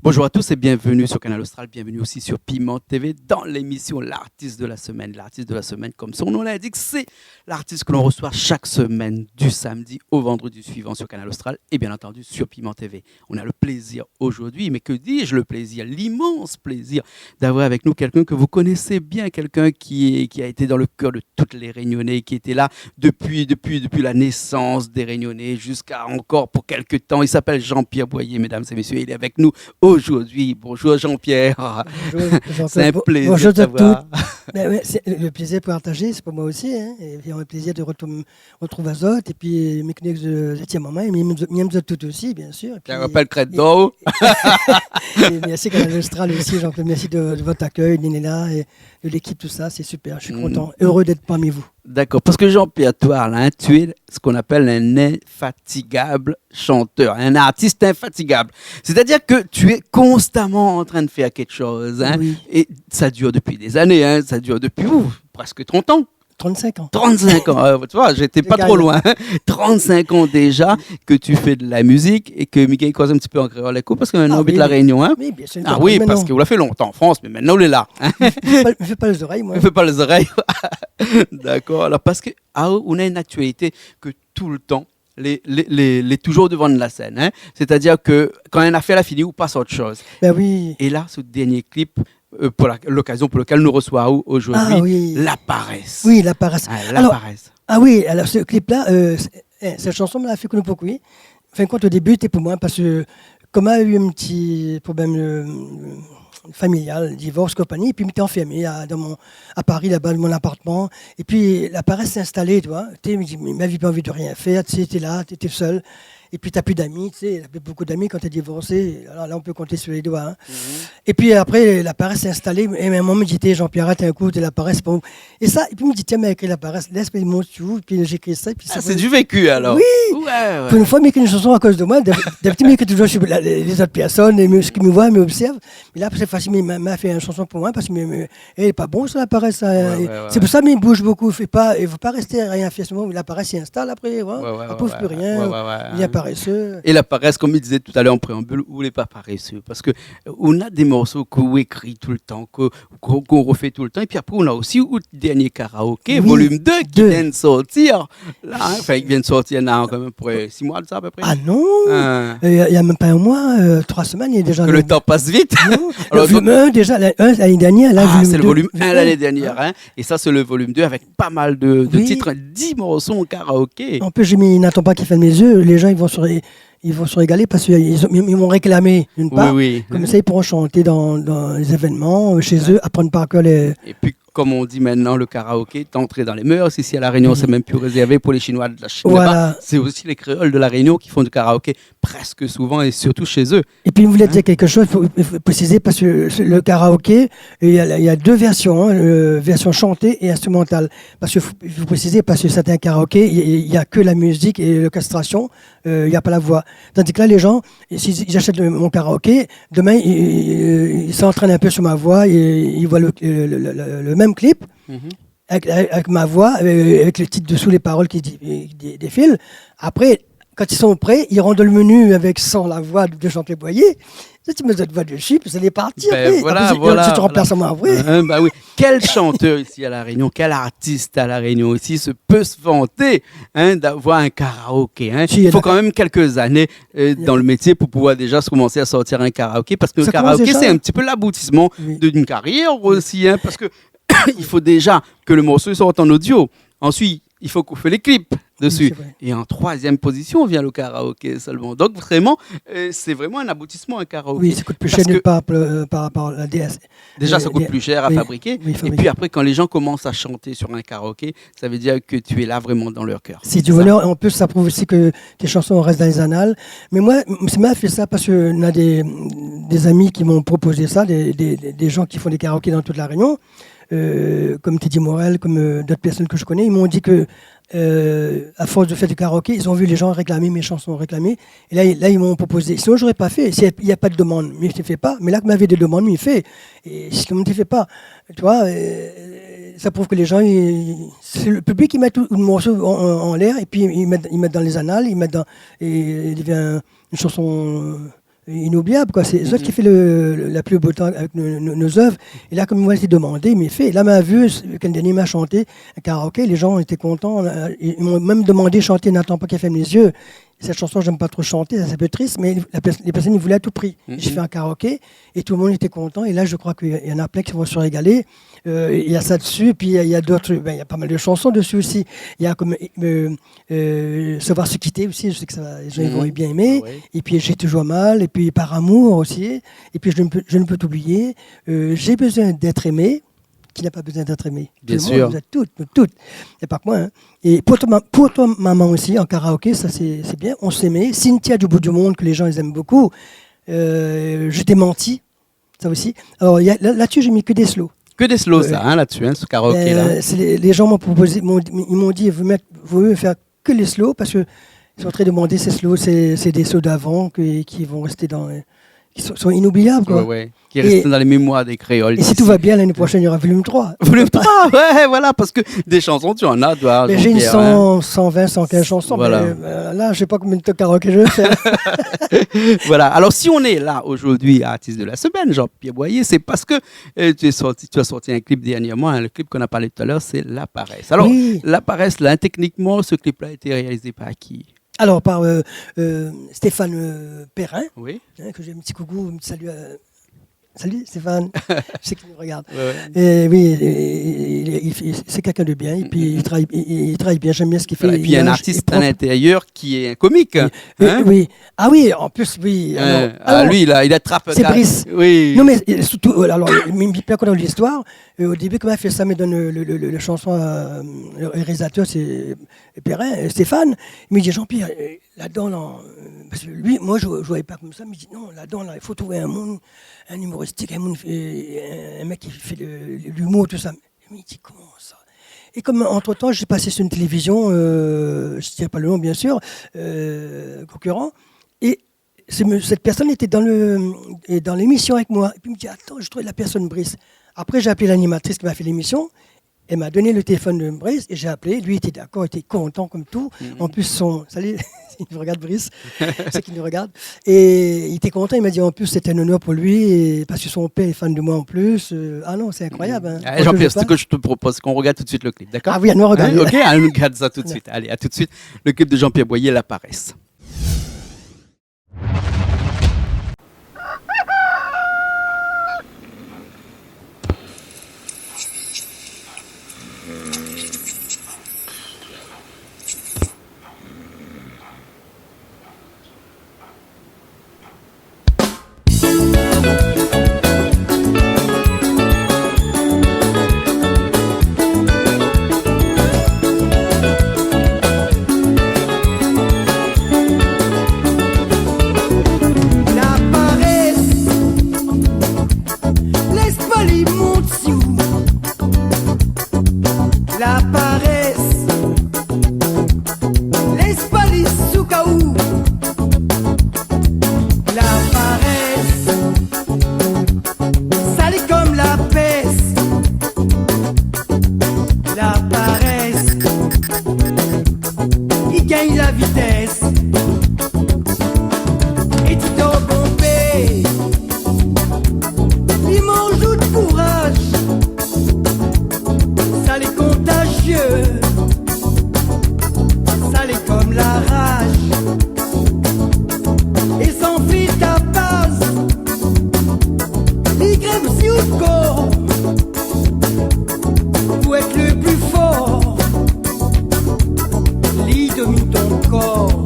Bonjour à tous et bienvenue sur Canal Austral, bienvenue aussi sur Piment TV dans l'émission L'artiste de la semaine. L'artiste de la semaine, comme son nom l'indique, c'est l'artiste que l'on reçoit chaque semaine du samedi au vendredi suivant sur Canal Austral et bien entendu sur Piment TV. On a le plaisir aujourd'hui, mais que dis-je le plaisir, l'immense plaisir d'avoir avec nous quelqu'un que vous connaissez bien, quelqu'un qui a été dans le cœur de toutes les Réunionnais, qui était là depuis la naissance des Réunionnais jusqu'à encore pour quelques temps. Il s'appelle Jean-Pierre Boyer, mesdames et messieurs, il est avec nous aujourd'hui. Bonjour Jean-Pierre. Bonjour, c'est un plaisir bonjour de t'avoir. C'est le plaisir partagé, c'est pour moi aussi. Hein. Et puis, on a le plaisir de retrouver Azot et puis mes collègues de cette maman et même de tout aussi, bien sûr. Tu m'appelles Credo. Et merci Canal Austral aussi, Jean-Pierre. Merci de votre accueil, Nénéla et de l'équipe, tout ça. C'est super. Je suis content, heureux d'être parmi vous. D'accord, parce que Jean-Pierre, toi, là, tu es ce qu'on appelle un infatigable chanteur, un artiste infatigable. C'est-à-dire que tu es constamment en train de faire quelque chose. Hein, oui. Et ça dure depuis des années, hein, ça dure depuis presque 30 ans. 35 ans. 35 ans, tu vois, j'étais pas trop loin. 35 ans déjà que tu fais de la musique et que Miguel cause un petit peu en créole l'écho parce que maintenant on habite la Réunion. Hein. Oui, bien sûr. Ah oui, parce que vous l'avez fait longtemps en France, mais maintenant on est là. Hein. Je ne fais pas les oreilles, moi. Je ne fais pas les oreilles. D'accord, alors parce que on a une actualité que tout le temps, les toujours devant de la scène. Hein. C'est-à-dire que quand une affaire a fini, on passe à autre chose. Ben oui. Et là, ce dernier clip, pour l'occasion pour laquelle nous recevons aujourd'hui, oui. La Paresse. Oui, La Paresse. Paresse. Ah oui, alors ce clip-là, cette chanson me l'a fait connaître beaucoup. Oui. Fin de compte, au début, c'était pour moi parce que comme a eu un petit problème familial, divorce, compagnie, et puis je m'étais enfermé à Paris, là-bas, dans mon appartement. Et puis La Paresse s'est installée, tu vois. Tu sais, je me dis, ma vie, pas envie de rien faire, tu sais, t'es là, t'es seul. Et puis, tu n'as plus d'amis, tu sais, tu as beaucoup d'amis quand tu es divorcé. Alors là, on peut compter sur les doigts. Hein. Et puis après, La Paresse s'est installée. Et à un moment, je me disais, Jean-Pierre, arrête un coup, La Paresse, c'est pas bon. Et ça, et puis je me dis, tiens, mais écrit La Paresse, laisse-moi mon tout. Puis j'ai écrit ça. Puis c'est du vécu alors. Oui. Ouais. Pour une fois, mais une chanson à cause de moi. D'habitude, mais que toujours sur les autres personnes, ceux qui me voient, m'observent. Mais là, c'est facile, il m'a fait une chanson pour moi parce que elle n'est pas bon, ça, La Paresse. C'est pour ça, mais il bouge beaucoup. Il ne faut pas rester à rien faire. La Paresse s'y installe après. On ne prouve plus rien. Il est paresseux. Et La Paresse, comme il disait tout à l'heure en préambule, vous n'est pas paresseux. Parce qu'on a des morceaux qu'on écrit tout le temps, qu'on refait tout le temps. Et puis après, on a aussi le dernier karaoké, volume 2, qui vient de sortir. Là, enfin, il vient de sortir là, quand même pour 6 mois de ça à peu près. Ah non, il n'y a même pas un mois, 3 semaines, il est déjà... Que le temps passe vite. Non, alors, le volume 1, déjà, l'année dernière. C'est le volume 1 l'année dernière. Hein. Et ça, c'est le volume 2 avec pas mal de titres, 10 morceaux en karaoké. En plus, j'ai mis N'attends pas qu'il ferme mes yeux. Les gens, ils vont se régaler parce qu'ils m'ont réclamé, d'une part. Oui. Comme ça, ils pourront chanter dans les événements, chez eux, apprendre par cœur les... Et puis, comme on dit maintenant, le karaoké est entré dans les mœurs. Ici, à La Réunion, c'est même plus réservé pour les Chinois de la Chine. Voilà. C'est aussi les créoles de La Réunion qui font du karaoké presque souvent et surtout chez eux. Et puis, je voulais dire quelque chose, il faut préciser, parce que le karaoké, il y a 2 versions, version chantée et instrumentale. Parce que il faut préciser, parce que certains karaokés, il n'y a que la musique et l'orchestration, il n'y a pas la voix. Tandis que là, les gens, s'ils achètent mon karaoké, demain, ils s'entraînent un peu sur ma voix, et ils voient le même clip, avec ma voix, avec le titre dessous, les paroles qui défilent. Après, quand ils sont prêts, ils rendent le menu sans la voix de Jean-Pierre Boyer. Tu me donnes voix de chip, vous allez partir. Voilà. Tu remplaces moi après. Oui. Quel chanteur ici à La Réunion, quel artiste à La Réunion ici peut se vanter d'avoir un karaoké. Hein. Il faut quand même quelques années dans le métier pour pouvoir déjà commencer à sortir un karaoké. Parce que le karaoké, c'est un petit peu l'aboutissement d'une carrière aussi. Hein, parce que il faut déjà que le morceau sorte en audio. Ensuite, il faut qu'on fait les clips dessus. Et en 3e position vient le karaoké seulement. Donc vraiment, c'est vraiment un aboutissement, un karaoké. Oui, ça coûte plus cher par rapport à la DS. Déjà, ça coûte plus cher à fabriquer. Et puis après, quand les gens commencent à chanter sur un karaoké, ça veut dire que tu es là vraiment dans leur cœur. C'est du bonheur. En plus, ça prouve aussi que tes chansons restent dans les annales. Mais moi, ça m'a fait ça parce qu'on a des amis qui m'ont proposé ça, des gens qui font des karaokés dans toute la Réunion. Comme Teddy Morel, comme d'autres personnes que je connais, ils m'ont dit que à force de faire du karaoké, ils ont vu les gens réclamer mes chansons réclamées. Et là, ils m'ont proposé. Sinon, je n'aurais pas fait. S'il n'y a pas de demande, mais je ne fais pas. Mais là, que m'avait des demandes, mais il fait. Et si on ne fait pas, tu vois, ça prouve que les gens, c'est le public qui met tout le morceau en l'air et puis ils mettent dans les annales, et il devient une chanson inoubliable, quoi. C'est ça qui fait la plus beau temps avec nos œuvres. Et là, comme moi, j'ai demandé, mais fait. Là, m'a vu, quand Denis m'a chanté un karaoké, les gens étaient contents. Ils m'ont même demandé de chanter N'attends pas qu'elle ferme les yeux. Cette chanson, j'aime pas trop chanter, c'est un peu triste, mais les personnes, ils voulaient à tout prix. J'ai fait un karaoké et tout le monde était content. Et là, je crois qu'il y en a plein qui vont se régaler. Il y a ça dessus, puis il y a d'autres, il y a pas mal de chansons dessus aussi. Il y a comme Savoir se quitter aussi, je sais que les gens ils vont bien aimer. Ouais. Et puis J'ai toujours mal, et puis Par amour aussi. Et puis Je ne peux t'oublier. J'ai besoin d'être aimé. Qui n'a pas besoin d'être aimé? Bien tout sûr. le monde, vous êtes toutes. Et pas que moi. Hein. Et pour toi, maman aussi, en karaoké, ça c'est bien. On s'aimait. Cynthia du bout du monde, que les gens ils aiment beaucoup. Je t'ai menti, ça aussi. Alors là-dessus, j'ai mis que des slows. Que des slows, ça, là-dessus, ce karaoké-là. Les gens m'ont proposé, ils m'ont dit, vous mieux faire que les slows, parce qu'ils sont en train de demander ces slows, c'est des slows d'avant qui vont rester qui sont inoubliables, quoi. Ouais. Qui restent dans les mémoires des créoles. Et si tout va bien, l'année prochaine, il y aura volume 3. Volume 3, ouais, voilà, parce que des chansons, tu en as, toi. Mais j'ai une 120, 115 chansons. Voilà. Mais, là, je sais pas combien de karaoké je vais faire. Voilà. Alors, si on est là aujourd'hui, artiste de la semaine, Jean-Pierre Boyer, c'est parce que tu as sorti un clip dernièrement. Le clip qu'on a parlé tout à l'heure, c'est La Paresse. Alors, Oui. La Paresse, là, techniquement, ce clip-là a été réalisé par qui? Alors, par Stéphane Perrin, Oui. que j'ai un petit coucou, un petit salut. Salut Stéphane, je sais qu'il nous regarde. Ouais. Et oui, c'est quelqu'un de bien, et puis il travaille bien, j'aime bien ce qu'il fait. Voilà. Et puis, il y a un artiste à l'intérieur qui est un comique. Oui. Ah oui, en plus, oui. Alors, lui, il attrape. C'est Brice. Oui. Non, mais surtout, alors, il me dit bien qu'on a l'histoire. Au début, quand il a fait ça, il me donne le chanson, le réalisateur, c'est Perrin, Stéphane. Il me dit, Jean-Pierre, là-dedans, parce que lui, moi, je ne voyais pas comme ça. Il me dit, non, là-dedans, il faut trouver un monde, un humoristique, un mec qui fait l'humour, tout ça. Il me dit, comment ça? Et comme entre-temps, j'ai passé sur une télévision, je ne tiens pas le nom, bien sûr, concurrent, et cette personne était dans l'émission avec moi. Et puis il me dit, attends, je trouve la personne Brice. Après, j'ai appelé l'animatrice qui m'a fait l'émission. Elle m'a donné le téléphone de Brice et j'ai appelé. Lui, il était d'accord, il était content comme tout. En plus, salut, il nous regarde Brice, c'est qu'il nous regarde. Et il était content, il m'a dit en plus, c'était un honneur pour lui, parce que son père est fan de moi en plus. Ah non, c'est incroyable. Hein. Jean-Pierre, ce que je te propose, qu'on regarde tout de suite le clip, d'accord? Ah oui, on regarde. Ok, on regarde ça tout de suite. Allez, à tout de suite. Le clip de Jean-Pierre Boyer, La Paresse. La paresse, laisse pas les sous-caou. La paresse, sale comme la peste. La paresse, il gagne la vitesse. Et tu t'en pompé, il mange de courage. Sale est contagieux, sale est comme la rage. Et sans fil ta base, il crève si au corps. Pour être le plus fort, il domine ton corps.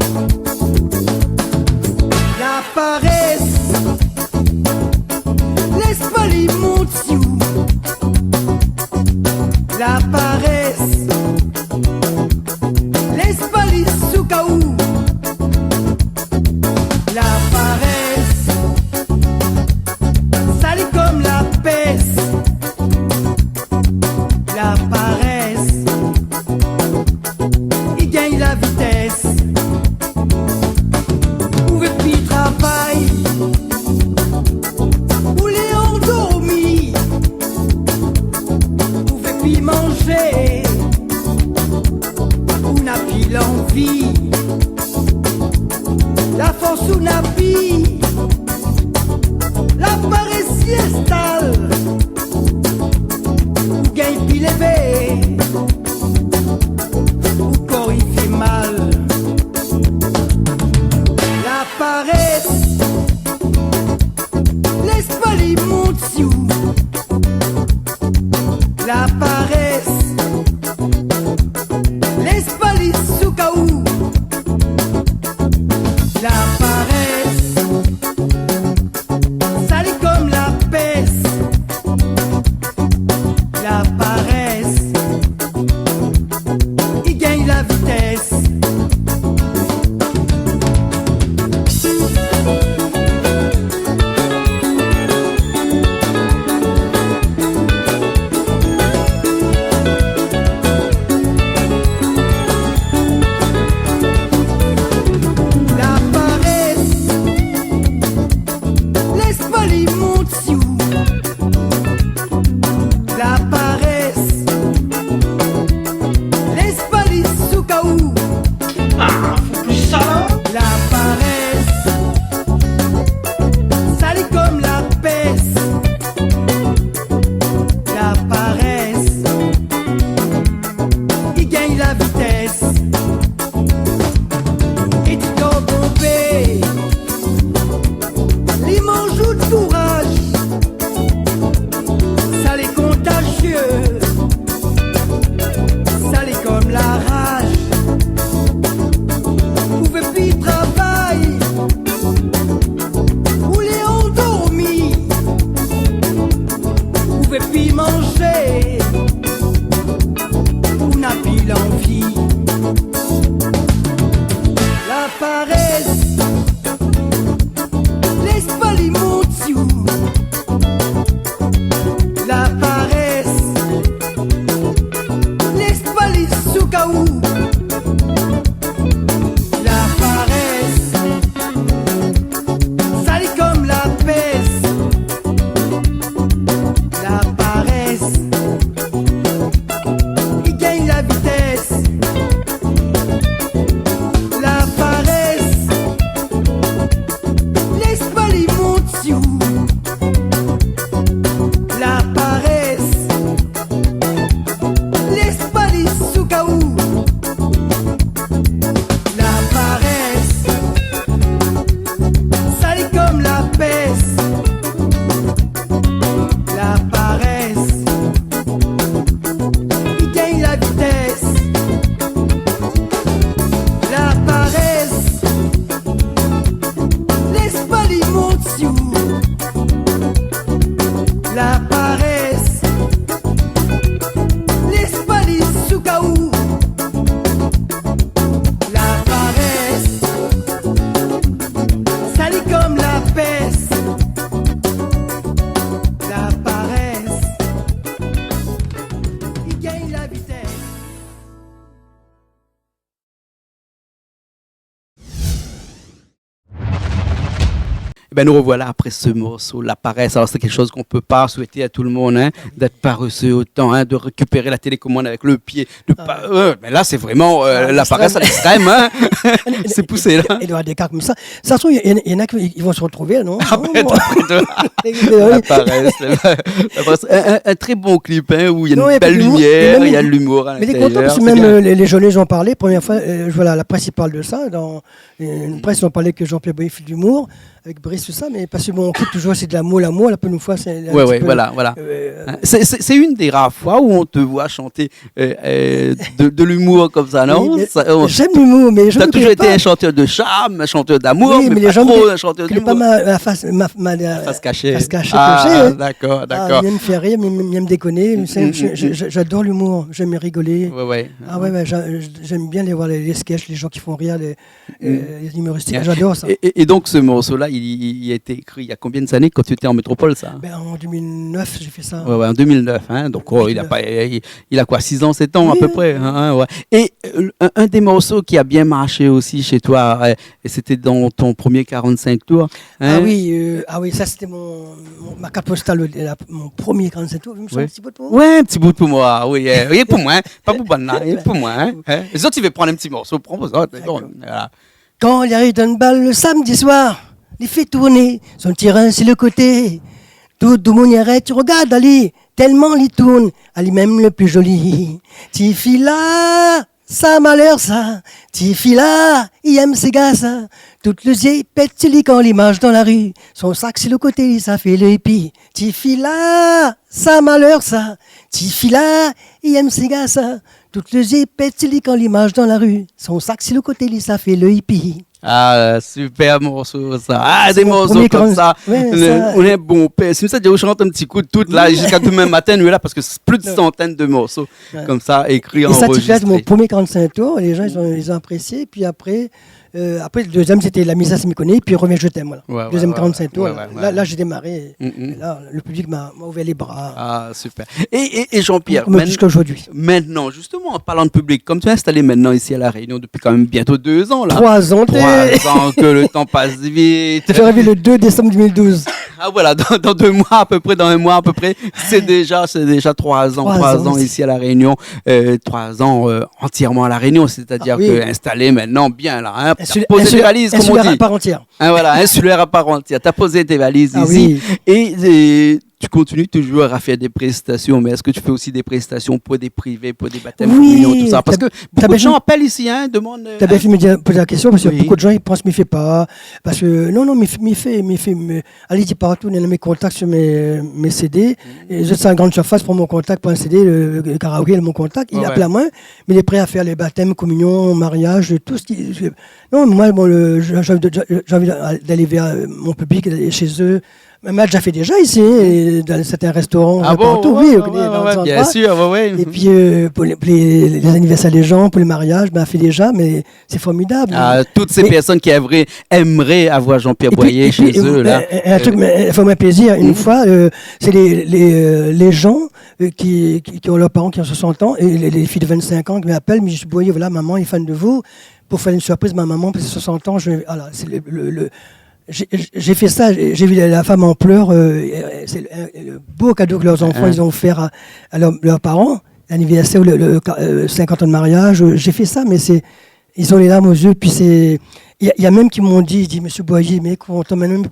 tsunami, la paresse s'y installe, ou gagne pile élevé, ou corps il fait mal. La paresse, laisse pas les montes si où. La paresse, laisse pas les sous-caou. La paresse, sale comme la peste. La paresse, il gagne la vitesse. La paresse, laisse pas les montes si où. La paresse, laisse pas les sous-caou. La paresse, sale comme la peste. La paresse, il gagne la vitesse. Et tu t'en tombé, les manjoux de courage, ça les contagieux, ça les comme la rage. Pouvez plus travailler, ou les endormis, pouvez plus manger, ou n'a plus l'envie. La paresse, laisse pas les montes si où. La paresse, laisse pas les sous-caou. La paresse, sale comme la peste. La paresse, il gagne la vitesse. La paresse, laisse pas les montes si où. La paresse, laisse pas les sous-caou. La paresse, sale comme la peste. La paresse, il gagne la vitesse. La paresse, laisse pas les montes si où. La paresse, laisse pas les sous-caou. La paresse, sale comme la peste. La paresse, il gagne la vitesse. Eh ben, nous revoilà après ce morceau, la paresse. Alors, c'est quelque chose qu'on ne peut pas souhaiter à tout le monde, hein, d'être paresseux autant, hein, de récupérer la télécommande avec le pied. Mais là, c'est vraiment la paresse à l'extrême. Hein. C'est poussé, là. Il y aura des cas comme ça. Ça se trouve, il y en a qui vont se retrouver, non? Ah, ben, la paresse. La paresse. Un très bon clip, hein, où il y a une belle lumière, il y a de l'humour à Mais les l'intérieur. contents, parce que même les jeunes ont parlé. Première fois, voilà, la presse parle de ça. Dans une presse, ils ont parlé que Jean-Pierre Boyer fait de l'humour, avec Brice, tout ça. Mais parce que bon, on clip toujours, c'est de l'amour. La première fois, c'est. Oui, voilà. C'est une des rares fois où on te voit chanter de l'humour comme ça, non? Oui, j'aime l'humour, mais je Tu as ne toujours été pas. un chanteur de charme, un chanteur d'amour, Oui, mais les pas gens trop un chanteur qui n'ont d'humour. pas ma face Face cachée. face cachée Ah, que j'ai. d'accord. Il aime me faire rire, il aime me déconner. J'adore l'humour, j'aime rigoler. Ouais. Ah ouais, j'aime bien voir les sketchs, les gens qui font rire, les humoristiques. J'adore ça. Et donc, ce morceau-là, il a été écrit il y a combien d'années quand tu étais en métropole, ça? Ben, en 2009, j'ai fait ça. Ouais, en 2009. Hein, donc, il a quoi, 6 ans, 7 ans à peu près. Hein, ouais. Et un des morceaux qui a bien marché aussi chez toi, et c'était dans ton premier 45 tours. Hein? Ah oui, ça c'était ma carte postale, mon premier 45 tours. Il me semble un petit peu pour vous. Ouais, un petit bout pour moi. Oui, pour moi. Pas pour Banna, pour moi. Hein. Les autres, ils veulent prendre un petit morceau. Prends vos autres. Bon, voilà. Quand il arrive d'une balle le samedi soir, il fait tourner son terrain sur le côté. Tout le monde y arrête, tu regardes Ali, tellement il tourne, Ali même le plus joli. Tifi là, ça malheur ça, Tifi là, il aime ses gars ça. Toutes les yeux pètent quand il marche dans la rue, son sac sur le côté, ça fait le hippie. Tifi là, ça malheur ça, Tifi là, il aime ses gars ça. Toutes les yeux pètent quand il marche dans la rue, son sac sur le côté, ça fait le hippie. Ah, super morceau, ça. Ah, C'est des mon morceaux premier comme grand- ça. Ouais, On est bon père. Si ça dit, on chante un petit coup de tout, là, jusqu'à demain matin, nous, là, parce que c'est plus de centaines de morceaux, Ouais. comme ça, écrits, Et ça, tu fais enregistrés. mon premier 45 tours, les gens, ils ont apprécié, puis après, le deuxième, c'était La Misère, ça m'y connaît, puis Reviens, je t'aime, voilà. Ouais, ouais, Deuxième ouais, 45 tours, ouais, là, ouais, là, ouais. là, j'ai démarré, Mhm. et là, le public m'a ouvert les bras, Ah, super. Et Jean-Pierre, comme jusqu'à aujourd'hui. maintenant, justement, en parlant de public, comme tu es installé maintenant ici à La Réunion depuis quand même bientôt 2 ans, là. 3 ans, 3 ans que le temps passe vite. j'ai arrivé le 2 décembre 2012. Ah voilà, dans 2 mois à peu près, dans un mois à peu près, c'est déjà 3 ans, 3 ans ici à La Réunion, 3 ans entièrement à La Réunion, c'est-à-dire Ah oui. que installé maintenant bien là, hein, t'as Insulaire- posé tes insulaire- valises comme on insulaire à dit, part entière. hein, voilà, insulaire à part entière, t'as posé tes valises Ah ici oui. et tu continues toujours à faire des prestations, mais est-ce que tu fais aussi des prestations pour des privés, pour des baptêmes, Oui, communions, tout ça, parce que t'as beaucoup de bien gens vu- appellent ici, hein, demandent. T'as bien fait de me poser la question parce que Oui. beaucoup de gens ils pensent m'y fait pas parce que non allez dis partout dans mes contacts sur mes CD et je suis en grande surface pour mon contact pour un CD le karaoké mon contact il Ouais, appelle à moi mais il est prêt à faire les baptêmes communion mariage tout ce qui non moi bon, j'ai envie d'aller vers mon public d'aller chez eux. Même déjà fait déjà ici, dans certains restaurants, Ah bon, partout, ouais, oui, ouais, dans ouais, les bien endroits. sûr, ouais, ouais. Et puis pour les anniversaires des gens, pour les mariages, ben, on fait déjà, mais c'est formidable. Ah, toutes ces Mais- personnes qui aimeraient avoir Jean-Pierre Boyer chez eux, là. Un truc, mais il faut me plaisir. Une fois, c'est les gens qui ont leurs parents qui ont 60 ans et les filles de 25 ans qui m'appellent, mais je suis Boyer, voilà, maman est fan de vous. Pour faire une surprise, ma maman, parce que 60 ans, voilà, c'est j'ai fait ça, j'ai vu la femme en pleurs, c'est le beau cadeau que leurs enfants ils ont offert à leurs parents, l'anniversaire ou le 50 ans de mariage, j'ai fait ça, mais ils ont les larmes aux yeux, puis il y a même qui m'ont dit, Monsieur Boyer, mais quand même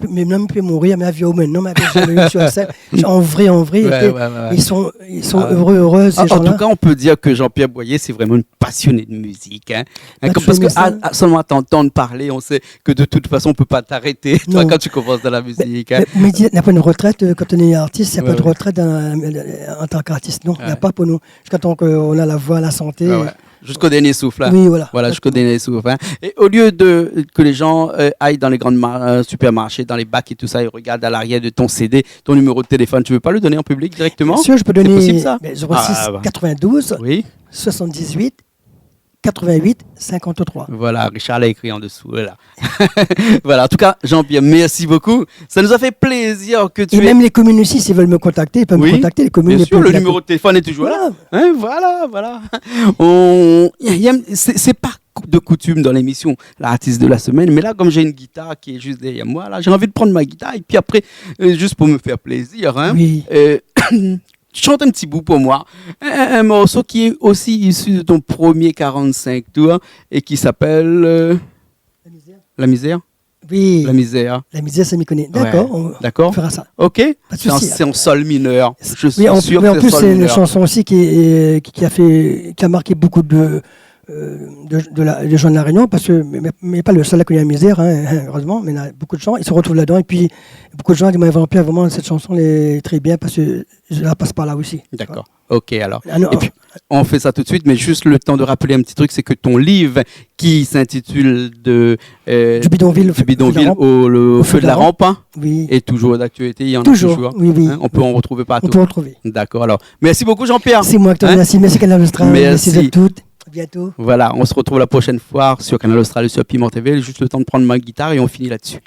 peut mourir, mais avion maintenant, mais jamais eu sur la scène. En vrai, Ouais, et ouais. ils sont Ah. heureux, ces En gens-là. tout cas, on peut dire que Jean-Pierre Boyer, c'est vraiment une passionnée de musique. Hein. Bah, Parce tu que fais ça. seulement à t'entendre parler, on sait que de toute façon, on ne peut pas t'arrêter toi, Non. quand tu commences dans la musique. Hein. Mais il n'y a pas de retraite quand on est artiste, il n'y a Ouais, pas de retraite en tant qu'artiste, non, il n'y a Ouais. pas pour nous. Jusqu'à temps qu'on a la voix, la santé. Ouais, ouais. Jusqu'au dernier souffle. Hein. Oui, voilà. Voilà, jusqu'au dernier souffle. Hein. Et au lieu que les gens aillent dans les grands supermarchés, dans les bacs et tout ça, ils regardent à l'arrière de ton CD, ton numéro de téléphone, tu veux pas le donner en public directement? Bien sûr, je peux C'est donner possible, ça? 06 Ah, bah. 92 Oui. 78 88 53. Voilà, Richard l'a écrit en dessous. Voilà. Voilà, en tout cas, Jean-Pierre, merci beaucoup. Ça nous a fait plaisir que tu Et aies... même les communes aussi, s'ils veulent me contacter, ils peuvent Oui, me contacter. Les communes, Bien les sûr, peuples, le numéro de téléphone est toujours là. Voilà. Hein, voilà. C'est pas de coutume dans l'émission l'artiste de la semaine, mais là, comme j'ai une guitare qui est juste derrière moi, là, j'ai envie de prendre ma guitare et puis après, juste pour me faire plaisir, hein, Oui. chante un petit bout pour moi. Un morceau qui est aussi issu de ton premier 45 tours et qui s'appelle La misère. Oui. La misère. La misère, ça m'y connaît. D'accord, Ouais. on D'accord. fera ça. Ok. Pas de C'est souci. c'est en sol mineur. Je suis Oui, en sûr mais en que plus, sol c'est une mineur. chanson aussi qui a marqué beaucoup de gens de la Réunion, parce que, mais pas le seul à connaître la misère, hein, heureusement, mais il y a beaucoup de gens, ils se retrouvent là-dedans, et puis beaucoup de gens disent, moi, Vampire, vraiment, cette chanson est très bien, parce que je la passe par là aussi. D'accord. Ok, alors. Ah, non, Et puis, on fait ça tout de suite, mais juste le temps de rappeler un petit truc, c'est que ton livre qui s'intitule du bidonville, au feu de la rampe hein, oui, est toujours d'actualité. Il y en toujours, a toujours. oui, oui. Hein, on peut en retrouver On partout. peut retrouver. D'accord, alors. Merci beaucoup, Jean-Pierre. C'est moi qui te Hein? remercie. Merci Canal Austral. Merci. Merci à toutes. À bientôt. Voilà, on se retrouve la prochaine fois sur Canal Austral et sur Piment TV. Juste le temps de prendre ma guitare et on finit là-dessus.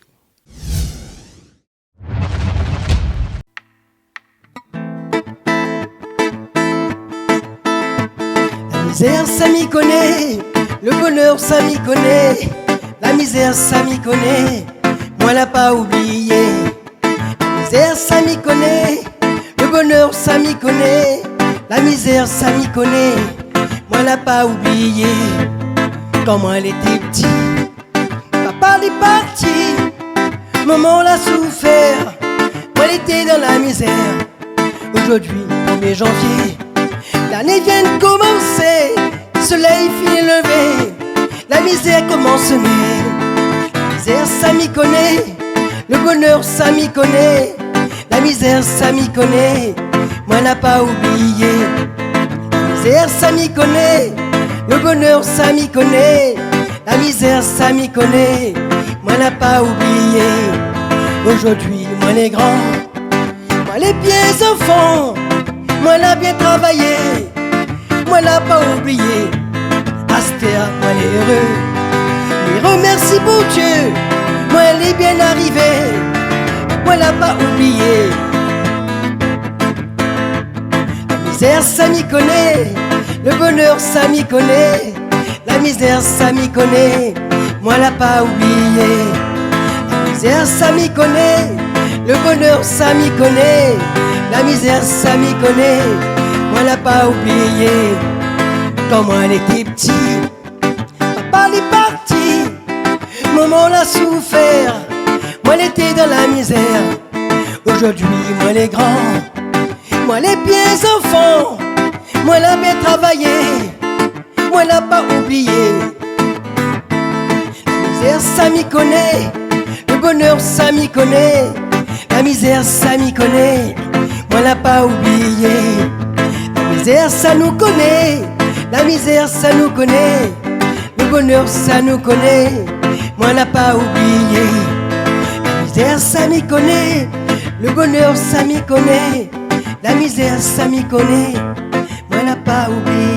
La misère, ça m'y connaît. Le bonheur, ça m'y connaît. La misère, ça m'y connaît. Moi, l'a pas oublié. La misère, ça m'y connaît. Le bonheur, ça m'y connaît. La misère, ça m'y connaît. Moi, l'a pas oublié. Quand moi, elle était petit, Maman l'a souffert, moi elle était dans la misère. Aujourd'hui, 1er janvier, l'année vient de commencer. Le soleil finit levé, la misère commence à naître. La misère ça m'y connaît, le bonheur ça m'y connaît. La misère ça m'y connaît, moi n'a pas oublié. La misère ça m'y connaît, le bonheur ça m'y connaît. La misère ça m'y connaît, moi n'a pas oublié. Aujourd'hui moi les grands, moi les pieds enfants, moi l'a bien travaillé, moi l'a pas oublié. Astère, moi les heureux, lui remercie pour Dieu, moi elle est bien arrivée, moi l'a pas oublié. La misère ça m'y connaît, le bonheur ça m'y connaît. La misère ça m'y connaît, moi l'a pas oublié. La misère ça m'y connaît, le bonheur ça m'y connaît. La misère ça m'y connaît, moi l'a pas oublié. Quand moi elle était petit, papa est parti, maman l'a souffert, moi elle était dans la misère. Aujourd'hui moi les grands, moi les pieds enfants, moi l'a bien travaillé, moi l'a pas oublié. La misère ça m'y connaît, le bonheur ça m'y connaît. La misère ça m'y connaît, moi l'a pas oublié. La misère ça nous connaît, la misère ça nous connaît. Le bonheur ça nous connaît, moi l'a pas oublié. La misère ça m'y connaît, le bonheur ça m'y connaît. La misère ça m'y connaît, moi l'a pas oublié.